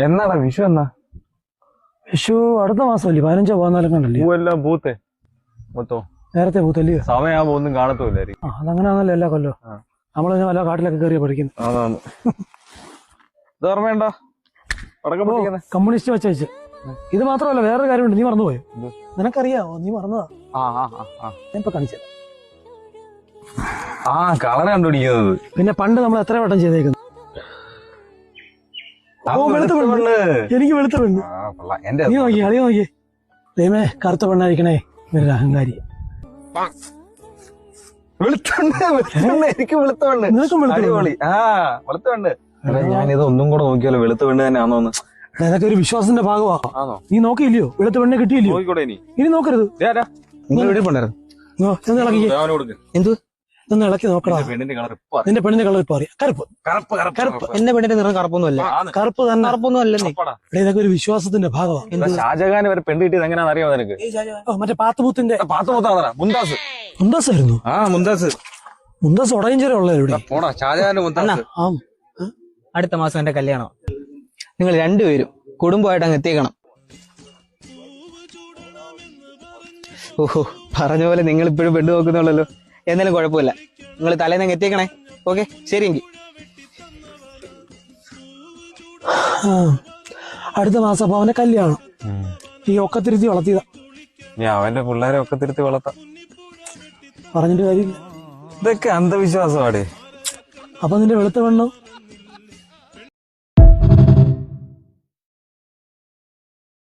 എന്നാടാ വിഷു എന്നാ? വിഷു അടുത്ത മാസമല്ലേ, 15 14 കണ്ടല്ലേ? പൂവെല്ലാം പൂത്തേ മൊത്തം നേരത്തെ പൂത്തല്ലേ? സമയമാകുമ്പോ ഒന്നും കാണത്തില്ലായിരിക്കും. അതങ്ങനെയാണല്ലോ എല്ലാ കൊല്ലോ. നമ്മള് വല്ല കാട്ടിലൊക്കെ കയറിയ പഠിക്കുന്നു. അതാണ് ഇത് ഓർമ്മയുണ്ട പടക്കം പൊട്ടിക്കുന്നെ? കമ്മ്യൂണിസ്റ്റ് വെച്ച് ഇത് മാത്രമല്ല വേറൊരു കാര്യമുണ്ട്, നീ മറന്നുപോയോ? നിനക്കറിയാവോ? നീ മറന്നതാ. ഞാൻ ഇപ്പൊ കാണിച്ചത് കളർ കണ്ടുപിടിക്കുന്നത്. പിന്നെ പണ്ട് നമ്മൾ എത്ര വട്ടം ചെയ്തേക്കുന്നു. എനിക്ക് വെളുത്ത പെണ്ണ്. നീ നോക്കി അളി നോക്കി ദൈവമേ, കറുത്ത പെണ്ണായിരിക്കണേ ഇവരുടെ അഹങ്കാരി. എനിക്ക് വെളുത്ത പെണ്ണ്. നിനക്കും വെളുത്ത പെണ്ണ്. ഞാനിത് ഒന്നും കൂടെ നോക്കിയാലോ, വെളുത്ത പെണ്ണ് തന്നെ ആണോന്ന്. അതൊക്കെ ഒരു വിശ്വാസത്തിന്റെ ഭാഗമാണോ? നീ നോക്കിയില്ലയോ? വെളുത്ത പെണ്ണെ കിട്ടിയില്ലയോ? ഇനി നോക്കരുത്. എന്ത് ഇതൊന്ന് ഇളക്കി നോക്കടാ. നിന്റെ പെണ്ണിന്റെ കളർ ഇപ്പൊ അറിയാം. കറുപ്പ്. എന്റെ പെണ്ണിന്റെ നിറം കറുപ്പൊന്നുമല്ല. കറുപ്പ് തന്നെ. കറുപ്പൊന്നും അല്ലെന്നേ. ഇതൊക്കെ ഒരു വിശ്വാസത്തിന്റെ ഭാഗമാണ്. ഷാജഹാൻ വരെ പെണ്ണ് കിട്ടിയത് എങ്ങനെയാണെന്ന് അറിയാമോ നിനക്ക്? മറ്റേ പാത്തുമുത്തിന്റെ മുന്താസ്. മുന്താസായിരുന്നു. മുന്താസ് ഉടയഞ്ചേര ഉള്ളവരുടെ. അടുത്ത മാസം എന്റെ കല്യാണം. നിങ്ങൾ രണ്ടുപേരും കുടുംബമായിട്ട് അങ്ങ് എത്തിക്കണം. ഓഹോ, പറഞ്ഞ പോലെ നിങ്ങൾ ഇപ്പോഴും പെണ്ണ് നോക്കുന്നുള്ളല്ലോ. എന്നാലും കുഴപ്പമില്ല, നിങ്ങൾ തലേന്ന് അങ്ങ് എത്തിക്കണേ. ഓക്കെ, ശരിയെങ്കിൽ. അടുത്ത മാസം അപ്പൊ അവന്റെ കല്യാണം. ഈ ഒക്കത്തിരുത്തി വളർത്തിയതാ. അവന്റെ പിള്ളേരെ ഒക്കത്തിരുത്തി വളർത്താം. പറഞ്ഞിട്ട് കാര്യമില്ല, ഇതൊക്കെ അന്ധവിശ്വാസമാടേ. അപ്പൊ നിന്റെ വെളുത്ത പെണ്ണോ?